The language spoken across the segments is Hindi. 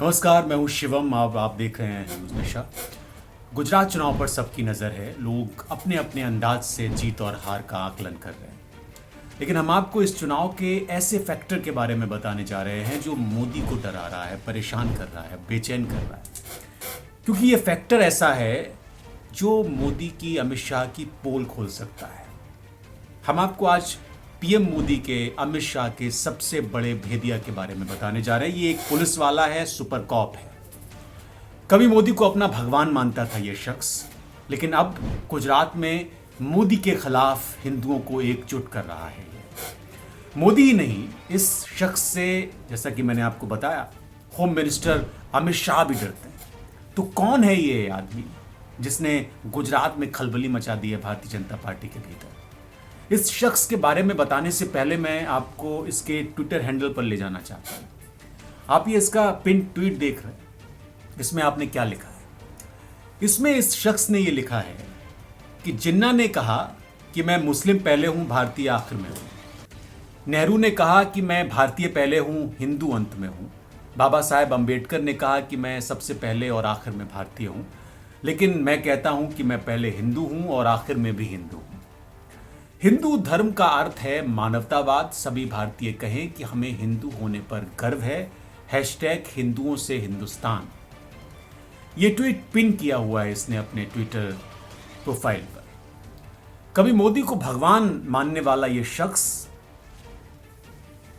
नमस्कार, मैं हूँ शिवम। आप देख रहे हैं न्यूज़ नशा। गुजरात चुनाव पर सबकी नज़र है। लोग अपने अपने अंदाज से जीत और हार का आकलन कर रहे हैं, लेकिन हम आपको इस चुनाव के ऐसे फैक्टर के बारे में बताने जा रहे हैं जो मोदी को डरा रहा है, परेशान कर रहा है, बेचैन कर रहा है। क्योंकि ये फैक्टर ऐसा है जो मोदी की, अमित शाह की पोल खोल सकता है। हम आपको आज पीएम मोदी के, अमित शाह के सबसे बड़े भेदिया के बारे में बताने जा रहे हैं। ये एक पुलिस वाला है, सुपर कॉप है। कभी मोदी को अपना भगवान मानता था ये शख्स, लेकिन अब गुजरात में मोदी के खिलाफ हिंदुओं को एकजुट कर रहा है। मोदी ही नहीं, इस शख्स से, जैसा कि मैंने आपको बताया, होम मिनिस्टर अमित शाह भी डरते हैं। तो कौन है ये आदमी जिसने गुजरात में खलबली मचा दी है भारतीय जनता पार्टी के भीतर? इस शख्स के बारे में बताने से पहले मैं आपको इसके ट्विटर हैंडल पर ले जाना चाहता हूं। आप ये इसका पिन ट्वीट देख रहे हैं। इसमें आपने क्या लिखा है? इसमें इस शख्स ने ये लिखा है कि जिन्ना ने कहा कि मैं मुस्लिम पहले हूं, भारतीय आखिर में हूं। नेहरू ने कहा कि मैं भारतीय पहले हूं, हिंदू अंत में हूं। बाबा साहेब अंबेडकर ने कहा कि मैं सबसे पहले और आखिर में भारतीय हूं, लेकिन मैं कहता हूं कि मैं पहले हिंदू हूं और आखिर में भी हिंदू हूं। हिंदू धर्म का अर्थ है मानवतावाद। सभी भारतीय कहें कि हमें हिंदू होने पर गर्व है। हैशटैग हिंदुओं से हिंदुस्तान। ये ट्वीट पिन किया हुआ है इसने अपने ट्विटर प्रोफाइल पर। कभी मोदी को भगवान मानने वाला ये शख्स,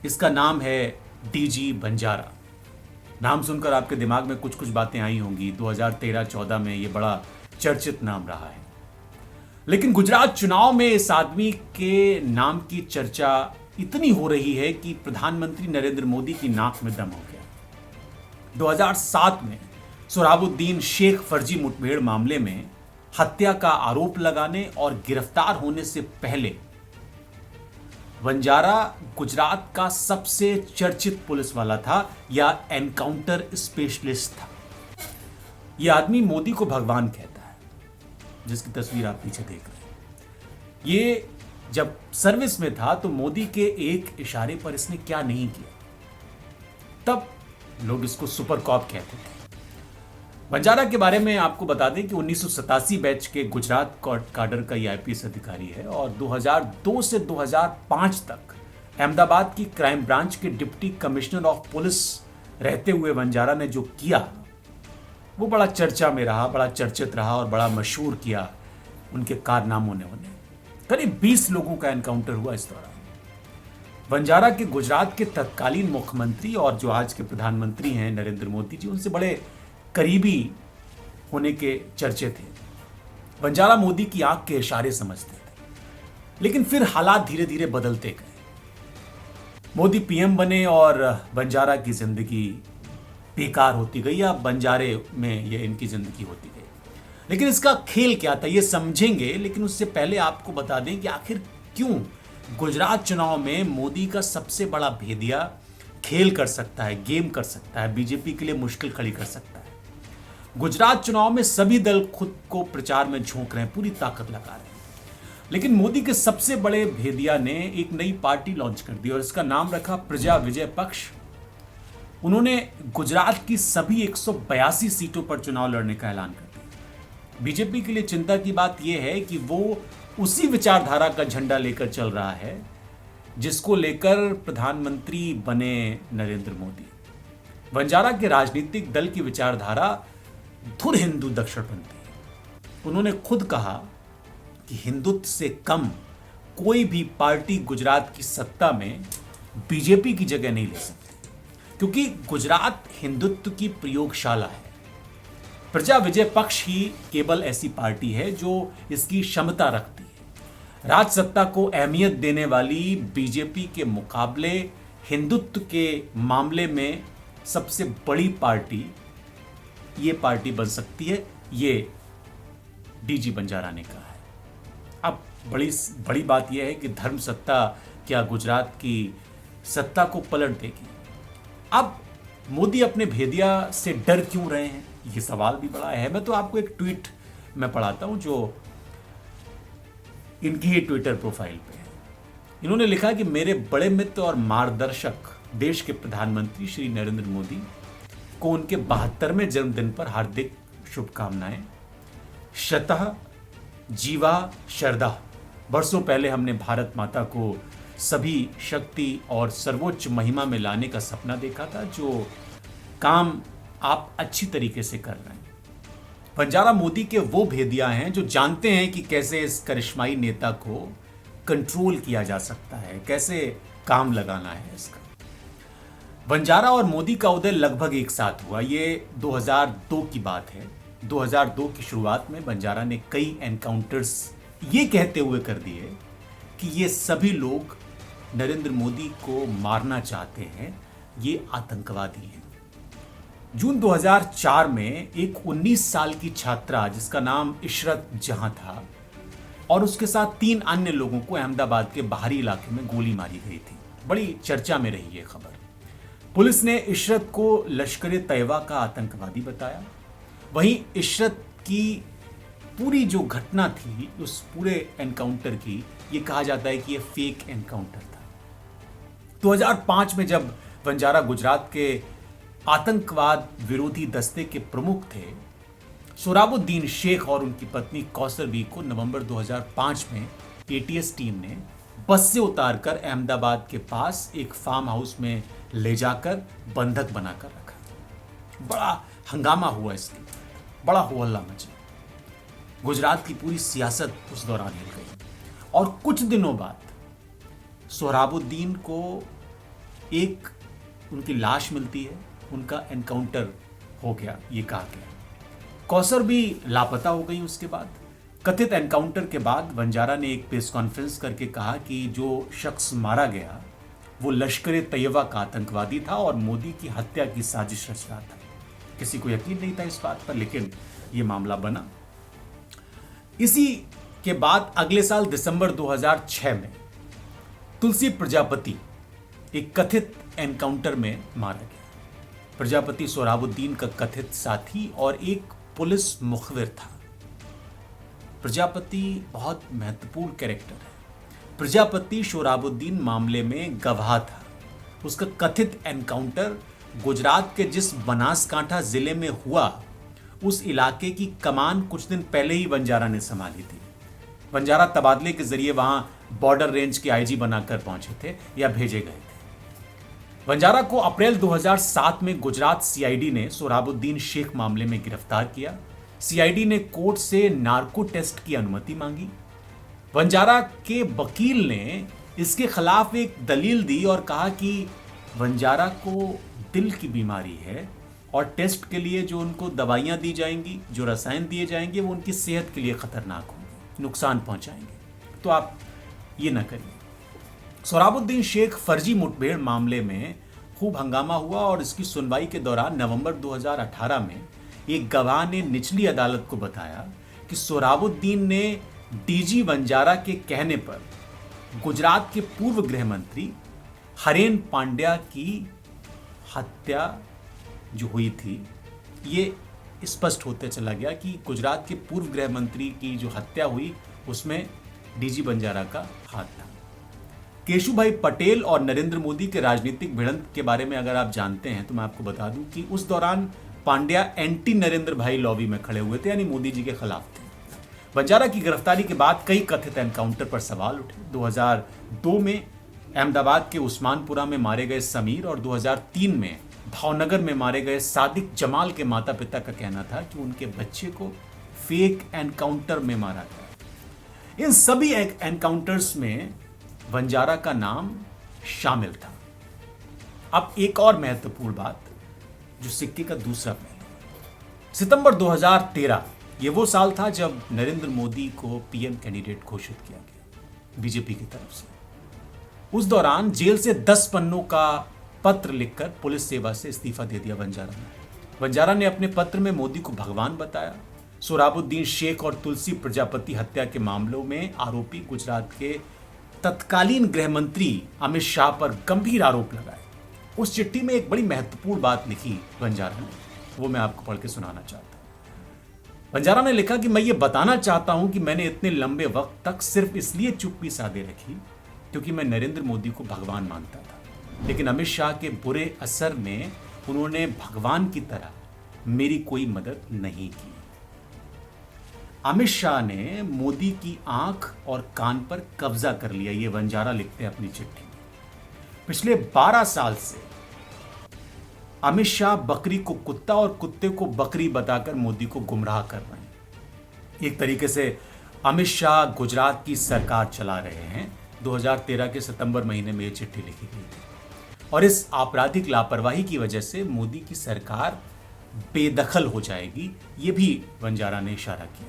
इसका नाम है डीजी बंजारा। नाम सुनकर आपके दिमाग में कुछ कुछ बातें आई होंगी। 2013-14 में ये बड़ा चर्चित नाम रहा है, लेकिन गुजरात चुनाव में इस आदमी के नाम की चर्चा इतनी हो रही है कि प्रधानमंत्री नरेंद्र मोदी की नाक में दम हो गया। 2007 में सोहराबुद्दीन शेख फर्जी मुठभेड़ मामले में हत्या का आरोप लगाने और गिरफ्तार होने से पहले बंजारा गुजरात का सबसे चर्चित पुलिस वाला था या एनकाउंटर स्पेशलिस्ट था। यह आदमी मोदी को भगवान कहता है, जिसकी तस्वीर आप पीछे देख रहे हैं। ये जब सर्विस में था तो मोदी के एक इशारे पर इसने क्या नहीं किया, तब लोग इसको सुपर कॉप कहते थे। बंजारा के बारे में आपको बता दें कि 1987 बैच के गुजरात काडर का ये आईपीएस अधिकारी है और 2002 से 2005 तक अहमदाबाद की क्राइम ब्रांच के डिप्टी कमिश्नर ऑफ पुलिस रहते हुए बंजारा ने जो किया वो बड़ा चर्चा में रहा, बड़ा चर्चित रहा और बड़ा मशहूर किया उनके कारनामों ने उन्हें। करीब 20 लोगों का एनकाउंटर हुआ इस दौरान। बंजारा के गुजरात के तत्कालीन मुख्यमंत्री और जो आज के प्रधानमंत्री हैं नरेंद्र मोदी जी, उनसे बड़े करीबी होने के चर्चे थे। बंजारा मोदी की आंख के इशारे समझते थे, लेकिन फिर हालात धीरे धीरे बदलते गए। मोदी पीएम बने और बंजारा की जिंदगी बेकार होती गई, या बंजारे में ये इनकी जिंदगी होती गई। लेकिन इसका खेल क्या था ये समझेंगे, लेकिन उससे पहले आपको बता दें कि आखिर क्यों गुजरात चुनाव में मोदी का सबसे बड़ा भेदिया खेल कर सकता है, गेम कर सकता है, बीजेपी के लिए मुश्किल खड़ी कर सकता है। गुजरात चुनाव में सभी दल खुद को प्रचार में झोंक रहे हैं, पूरी ताकत लगा रहे हैं, लेकिन मोदी के सबसे बड़े भेदिया ने एक नई पार्टी लॉन्च कर दी और इसका नाम रखा प्रजा विजय पक्ष। उन्होंने गुजरात की सभी 182 सीटों पर चुनाव लड़ने का ऐलान कर दिया। बीजेपी के लिए चिंता की बात यह है कि वो उसी विचारधारा का झंडा लेकर चल रहा है जिसको लेकर प्रधानमंत्री बने नरेंद्र मोदी। बंजारा के राजनीतिक दल की विचारधारा धुर हिंदू दक्षिणपंथी है। उन्होंने खुद कहा कि हिंदुत्व से कम कोई भी पार्टी गुजरात की सत्ता में बीजेपी की जगह नहीं ले सकती, क्योंकि गुजरात हिंदुत्व की प्रयोगशाला है। प्रजा विजय पक्ष ही केवल ऐसी पार्टी है जो इसकी क्षमता रखती है। राज सत्ता को अहमियत देने वाली बीजेपी के मुकाबले हिंदुत्व के मामले में सबसे बड़ी पार्टी ये पार्टी बन सकती है, ये डीजी बंजारा ने कहा है। अब बड़ी बात यह है कि धर्म सत्ता क्या गुजरात की सत्ता को पलट देगी? अब मोदी अपने भेदिया से डर क्यों रहे हैं, ये सवाल भी बड़ा है। मैं तो आपको एक ट्वीट मैं पढ़ाता हूं जो इनकी ही ट्विटर प्रोफाइल पे है। इन्होंने लिखा कि मेरे बड़े मित्र और मार्गदर्शक देश के प्रधानमंत्री श्री नरेंद्र मोदी को उनके 72वें जन्मदिन पर हार्दिक शुभकामनाएं। शतः जीवा शरदा। वर्षों पहले हमने भारत माता को सभी शक्ति और सर्वोच्च महिमा में लाने का सपना देखा था, जो काम आप अच्छी तरीके से कर रहे हैं। बंजारा मोदी के वो भेदिया हैं जो जानते हैं कि कैसे इस करिश्माई नेता को कंट्रोल किया जा सकता है, कैसे काम लगाना है इसका। बंजारा और मोदी का उदय लगभग एक साथ हुआ। ये 2002 की बात है। 2002 की शुरुआत में बंजारा ने कई एनकाउंटर्स ये कहते हुए कर दिए कि ये सभी लोग नरेंद्र मोदी को मारना चाहते हैं, ये आतंकवादी हैं। जून 2004 में एक 19 साल की छात्रा जिसका नाम इशरत जहां था और उसके साथ 3 अन्य लोगों को अहमदाबाद के बाहरी इलाके में गोली मारी गई थी। बड़ी चर्चा में रही ये खबर। पुलिस ने इशरत को लश्कर तैयबा का आतंकवादी बताया। वहीं इशरत की पूरी जो घटना थी उस पूरे एनकाउंटर की, ये कहा जाता है कि ये फेक एनकाउंटर था। 2005 में जब बंजारा गुजरात के आतंकवाद विरोधी दस्ते के प्रमुख थे, सोहराबुद्दीन शेख और उनकी पत्नी कौसर बी को नवंबर 2005 में एटीएस टीम ने बस से उतारकर अहमदाबाद के पास एक फार्म हाउस में ले जाकर बंधक बनाकर रखा। बड़ा हंगामा हुआ इसके, बड़ा हो हल्ला मचा। गुजरात की पूरी सियासत उस दौरान हिल गई और कुछ दिनों बाद सोहराबुद्दीन को एक उनकी लाश मिलती है, उनका एनकाउंटर हो गया ये कहा गया। कौसर भी लापता हो गई। उसके बाद कथित एनकाउंटर के बाद बंजारा ने एक प्रेस कॉन्फ्रेंस करके कहा कि जो शख्स मारा गया वो लश्कर तैयबा का आतंकवादी था और मोदी की हत्या की साजिश रच रहा था। किसी को यकीन नहीं था इस बात पर, लेकिन ये मामला बना। इसी के बाद अगले साल दिसंबर 2006 में तुलसी प्रजापति एक कथित एनकाउंटर में मारा गया। प्रजापति सोहराबुद्दीन का कथित साथी और एक पुलिस मुखबिर था। प्रजापति बहुत महत्वपूर्ण कैरेक्टर है। प्रजापति सोहराबुद्दीन मामले में गवाह था। उसका कथित एनकाउंटर गुजरात के जिस बनासकांठा जिले में हुआ, उस इलाके की कमान कुछ दिन पहले ही बंजारा ने संभाली थी। बंजारा तबादले के जरिए वहां बॉर्डर रेंज के आईजी बनाकर पहुंचे थे या भेजे गए थे। बंजारा को अप्रैल 2007 में गुजरात सीआईडी ने सोहराबुद्दीन शेख मामले में गिरफ्तार किया। सीआईडी ने कोर्ट से नार्को टेस्ट की अनुमति मांगी। बंजारा के वकील ने इसके खिलाफ एक दलील दी और कहा कि बंजारा को दिल की बीमारी है और टेस्ट के लिए जो उनको दवाइयां दी जाएंगी, जो रसायन दिए जाएंगे, वो उनकी सेहत के लिए खतरनाक होंगे, नुकसान पहुंचाएंगे, तो आप ये ना करिए। सोहराबुद्दीन शेख फर्जी मुठभेड़ मामले में खूब हंगामा हुआ और इसकी सुनवाई के दौरान नवंबर 2018 में एक गवाह ने निचली अदालत को बताया कि सोहराबुद्दीन ने डीजी बंजारा के कहने पर गुजरात के पूर्व गृह मंत्री हरेन पांड्या की हत्या जो हुई थी, ये स्पष्ट होते चला गया कि गुजरात के पूर्व गृह मंत्री की जो हत्या हुई उसमें डीजी बंजारा का हाथ था। केशुभाई पटेल और नरेंद्र मोदी के राजनीतिक भिड़ंत के बारे में अगर आप जानते हैं तो मैं आपको बता दूं कि उस दौरान पांड्या एंटी नरेंद्र भाई लॉबी में खड़े हुए थे, यानी मोदी जी के खिलाफ थे। बंजारा की गिरफ्तारी के बाद कई कथित एनकाउंटर पर सवाल उठे। 2002 में अहमदाबाद के उस्मानपुरा में मारे गए समीर और 2003 में भावनगर में मारे गए सादिक जमाल के माता पिता का कहना था कि उनके बच्चे को फेक एनकाउंटर में मारा गया। इन सभी एनकाउंटर्स में बंजारा का नाम शामिल था। अब एक और महत्वपूर्ण बात, जो सिक्के का दूसरा पहलू। सितंबर 2013 ये वो साल था जब नरेंद्र मोदी को पीएम कैंडिडेट घोषित किया गया बीजेपी की तरफ से। उस दौरान जेल से 10 पन्नों का पत्र लिखकर पुलिस सेवा से इस्तीफा दे दिया बंजारा ने। बंजारा ने अपने पत्र में मोदी को भगवान बताया। सोहराबुद्दीन शेख और तुलसी प्रजापति हत्या के मामलों में आरोपी गुजरात के तत्कालीन गृह मंत्री अमित शाह पर गंभीर आरोप लगाए। उस चिट्ठी में एक बड़ी महत्वपूर्ण बात लिखी बंजारा ने, वो मैं आपको पढ़ के सुनाना चाहता हूं। बंजारा ने लिखा कि मैं ये बताना चाहता हूं कि मैंने इतने लंबे वक्त तक सिर्फ इसलिए चुप्पी साधे रखी क्योंकि मैं नरेंद्र मोदी को भगवान मानता था, लेकिन अमित शाह के बुरे असर ने उन्होंने भगवान की तरह मेरी कोई मदद नहीं की। अमित शाह ने मोदी की आंख और कान पर कब्जा कर लिया, ये वंजारा लिखते हैं अपनी चिट्ठी में। पिछले 12 साल से अमित शाह बकरी को कुत्ता और कुत्ते को बकरी बताकर मोदी को गुमराह कर रहे हैं। एक तरीके से अमित शाह गुजरात की सरकार चला रहे हैं। 2013 के सितंबर महीने में यह चिट्ठी लिखी गई थी और इस आपराधिक लापरवाही की वजह से मोदी की सरकार बेदखल हो जाएगी, ये भी वंजारा ने इशारा किया।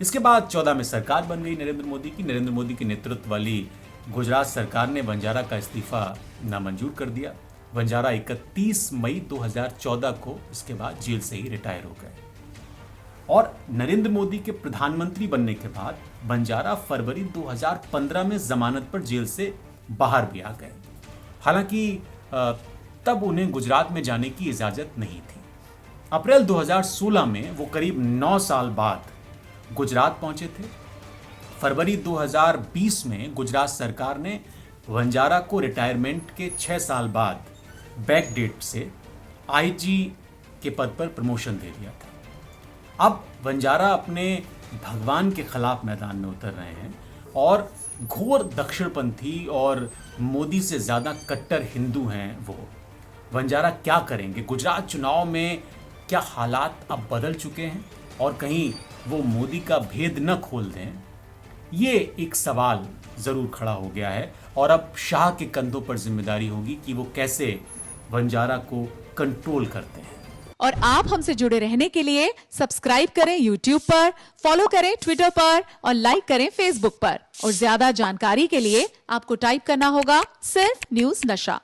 इसके बाद 14 में सरकार बन गई नरेंद्र मोदी की। नरेंद्र मोदी के नेतृत्व वाली गुजरात सरकार ने वंजारा का इस्तीफा नामंजूर कर दिया। वंजारा 31 मई 2014 को इसके बाद जेल से ही रिटायर हो गए और नरेंद्र मोदी के प्रधानमंत्री बनने के बाद वंजारा फरवरी 2015 में जमानत पर जेल से बाहर भी आ गए। हालांकि तब उन्हें गुजरात में जाने की इजाजत नहीं थी। अप्रैल 2016 में वो करीब 9 साल बाद गुजरात पहुंचे थे। फरवरी 2020 में गुजरात सरकार ने वंजारा को रिटायरमेंट के 6 साल बाद बैक डेट से आईजी के पद पर प्रमोशन दे दिया था। अब वंजारा अपने भगवान के खिलाफ मैदान में उतर रहे हैं और घोर दक्षिणपंथी और मोदी से ज्यादा कट्टर हिंदू हैं वो। वंजारा क्या करेंगे? गुजरात चुनाव में क्या हालात अब बदल चुके हैं और कहीं वो मोदी का भेद न खोल दें, ये एक सवाल जरूर खड़ा हो गया है और अब शाह के कंधों पर जिम्मेदारी होगी कि वो कैसे वंजारा को कंट्रोल करते हैं। और आप हमसे जुड़े रहने के लिए सब्सक्राइब करें YouTube पर, फॉलो करें Twitter पर और लाइक करें Facebook पर। और ज्यादा जानकारी के लिए आपको टाइप करना होगा सिर्फ न्यूज़ नशा।